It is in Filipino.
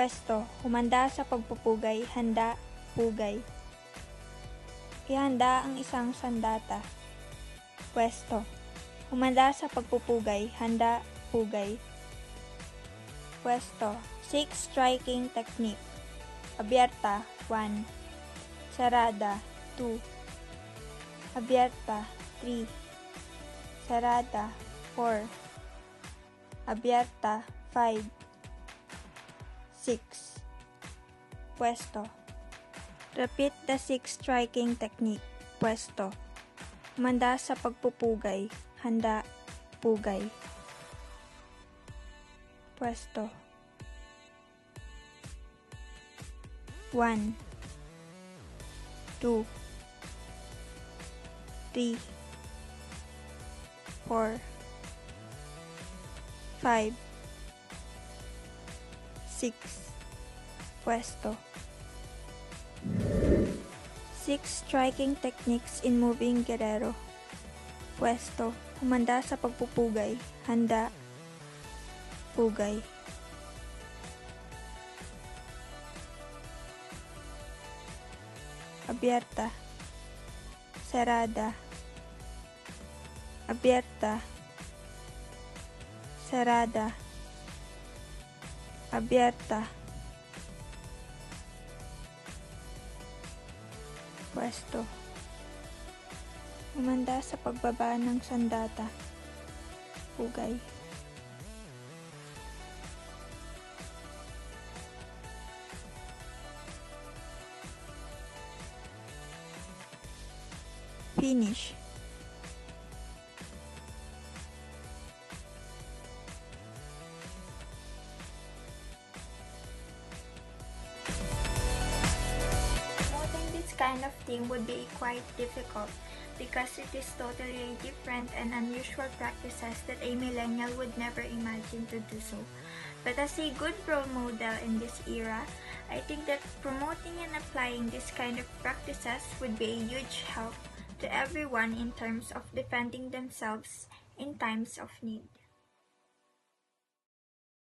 Pwesto, humanda sa pagpupugay, handa, pugay. Ihanda ang isang sandata. Pwesto, humanda sa pagpupugay, handa, pugay. Pwesto, 6 striking technique. Abierta, 1. Sarada, 2. Abierta, 3. Sarada, 4. Abierta, 5. 6. Pwesto. Repeat the 6 striking technique. Pwesto. Humanda sa pagpupugay, handa, pugay. Pwesto. 1 2 3 4 5 6. Pwesto. 6 striking techniques in moving guerrero. Pwesto. Humanda sa pagpupugay, handa, pugay. Abierta. Sarada. Abierta. Sarada. Abierta. Pwesto. Humanda sa pagbaba ng sandata. Pugay. Finish. Kind of thing would be quite difficult because it is totally different and unusual practices that a millennial would never imagine to do so. But as a good role model in this era, I think that promoting and applying this kind of practices would be a huge help to everyone in terms of defending themselves in times of need.